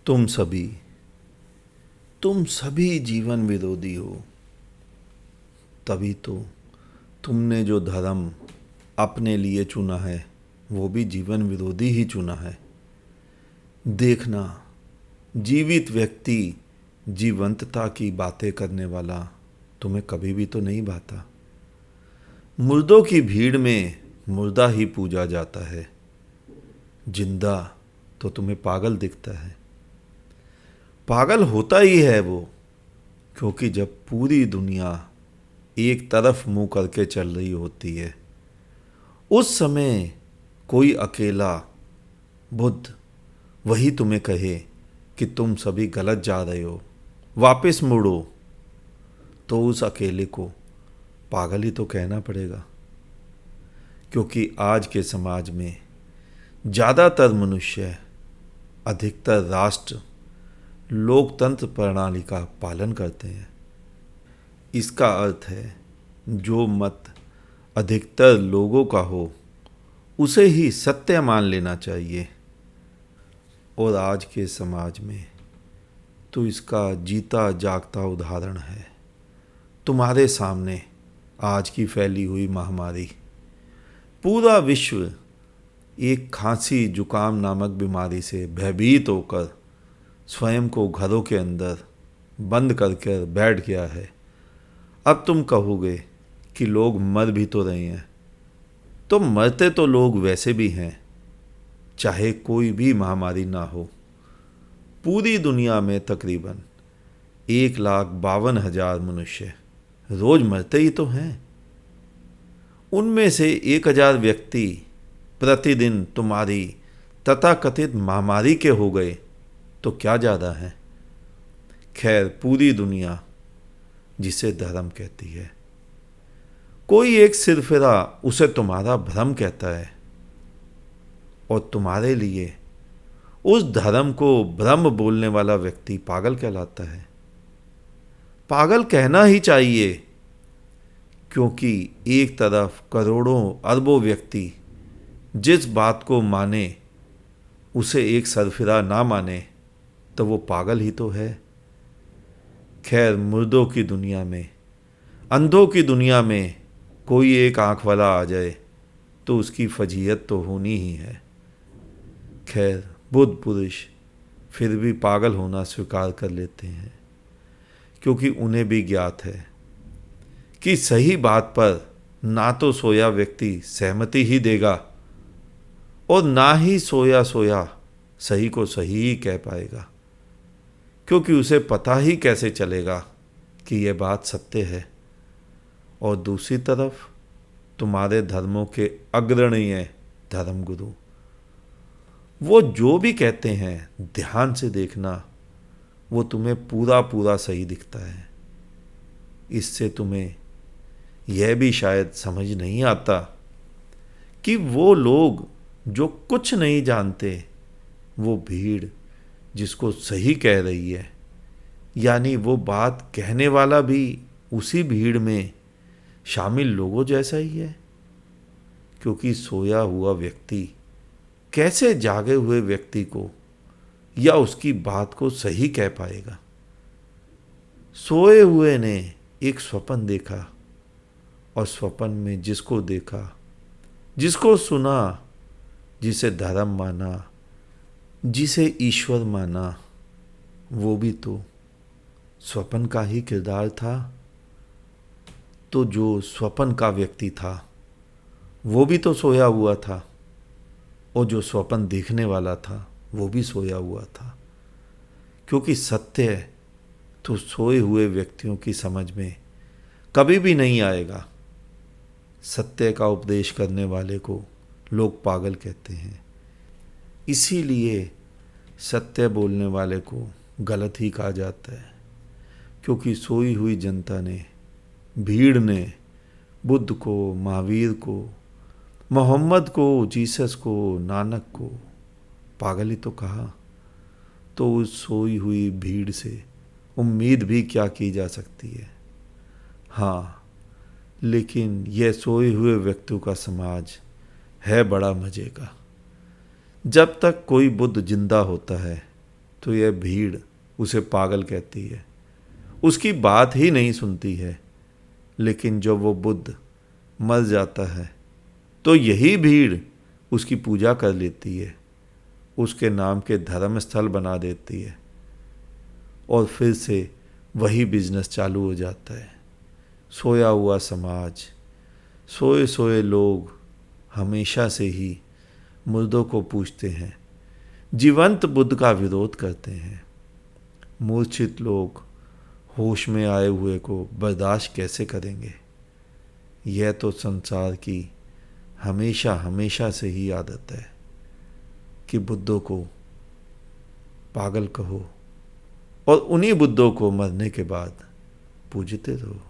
तुम सभी तुम सभी जीवन विरोधी हो। तभी तो तुमने जो धर्म अपने लिए चुना है वो भी जीवन विरोधी ही चुना है। देखना, जीवित व्यक्ति जीवंतता की बातें करने वाला तुम्हें कभी भी तो नहीं भाता। मुर्दों की भीड़ में मुर्दा ही पूजा जाता है। जिंदा तो तुम्हें पागल दिखता है। पागल होता ही है वो, क्योंकि जब पूरी दुनिया एक तरफ मुंह करके चल रही होती है उस समय कोई अकेला बुद्ध वही तुम्हें कहे कि तुम सभी गलत जा रहे हो, वापस मुड़ो, तो उस अकेले को पागल ही तो कहना पड़ेगा। क्योंकि आज के समाज में ज़्यादातर मनुष्य, अधिकतर राष्ट्र लोकतंत्र प्रणाली का पालन करते हैं। इसका अर्थ है जो मत अधिकतर लोगों का हो उसे ही सत्य मान लेना चाहिए। और आज के समाज में तो इसका जीता जागता उदाहरण है तुम्हारे सामने आज की फैली हुई महामारी। पूरा विश्व एक खांसी जुकाम नामक बीमारी से भयभीत होकर स्वयं को घरों के अंदर बंद करके बैठ गया है। अब तुम कहोगे कि लोग मर भी तो रहे हैं, तो मरते तो लोग वैसे भी हैं, चाहे कोई भी महामारी ना हो। पूरी दुनिया में तकरीबन 1,52,000 मनुष्य रोज मरते ही तो हैं। उनमें से 1,000 व्यक्ति प्रतिदिन तुम्हारी तथाकथित महामारी के हो गए तो क्या ज़्यादा है। खैर, पूरी दुनिया जिसे धर्म कहती है, कोई एक सिरफिरा उसे तुम्हारा भ्रम कहता है, और तुम्हारे लिए उस धर्म को भ्रम बोलने वाला व्यक्ति पागल कहलाता है। पागल कहना ही चाहिए, क्योंकि एक तरफ करोड़ों अरबों व्यक्ति जिस बात को माने उसे एक सरफिरा ना माने तो वो पागल ही तो है। खैर, मुर्दों की दुनिया में, अंधों की दुनिया में कोई एक आंख वाला आ जाए तो उसकी फजीहत तो होनी ही है। खैर, बुद्ध पुरुष फिर भी पागल होना स्वीकार कर लेते हैं, क्योंकि उन्हें भी ज्ञात है कि सही बात पर ना तो सोया व्यक्ति सहमति ही देगा और ना ही सोया सोया सही को सही ही कह पाएगा, क्योंकि उसे पता ही कैसे चलेगा कि यह बात सत्य है। और दूसरी तरफ तुम्हारे धर्मों के अग्रणीय धर्मगुरु, वो जो भी कहते हैं ध्यान से देखना, वो तुम्हें पूरा पूरा सही दिखता है। इससे तुम्हें यह भी शायद समझ नहीं आता कि वो लोग जो कुछ नहीं जानते, वो भीड़ जिसको सही कह रही है, यानी वो बात कहने वाला भी उसी भीड़ में शामिल लोगों जैसा ही है। क्योंकि सोया हुआ व्यक्ति कैसे जागे हुए व्यक्ति को या उसकी बात को सही कह पाएगा। सोए हुए ने एक स्वप्न देखा और स्वप्न में जिसको देखा, जिसको सुना, जिसे धर्म माना, जिसे ईश्वर माना, वो भी तो स्वप्न का ही किरदार था। तो जो स्वप्न का व्यक्ति था वो भी तो सोया हुआ था, और जो स्वप्न देखने वाला था वो भी सोया हुआ था। क्योंकि सत्य तो सोए हुए व्यक्तियों की समझ में कभी भी नहीं आएगा। सत्य का उपदेश करने वाले को लोग पागल कहते हैं। इसीलिए सत्य बोलने वाले को गलत ही कहा जाता है, क्योंकि सोई हुई जनता ने, भीड़ ने बुद्ध को, महावीर को, मोहम्मद को, जीसस को, नानक को पागल ही तो कहा। तो उस सोई हुई भीड़ से उम्मीद भी क्या की जा सकती है। हाँ, लेकिन यह सोए हुए व्यक्तियों का समाज है बड़ा मजे का। जब तक कोई बुद्ध जिंदा होता है तो यह भीड़ उसे पागल कहती है, उसकी बात ही नहीं सुनती है। लेकिन जब वो बुद्ध मर जाता है तो यही भीड़ उसकी पूजा कर लेती है, उसके नाम के धर्म स्थल बना देती है और फिर से वही बिजनेस चालू हो जाता है। सोया हुआ समाज, सोए सोए लोग हमेशा से ही मुर्दों को पूजते हैं, जीवंत बुद्ध का विरोध करते हैं। मूर्छित लोग होश में आए हुए को बर्दाश्त कैसे करेंगे? यह तो संसार की हमेशा हमेशा से ही आदत है कि बुद्धों को पागल कहो और उन्हीं बुद्धों को मरने के बाद पूजते रहो।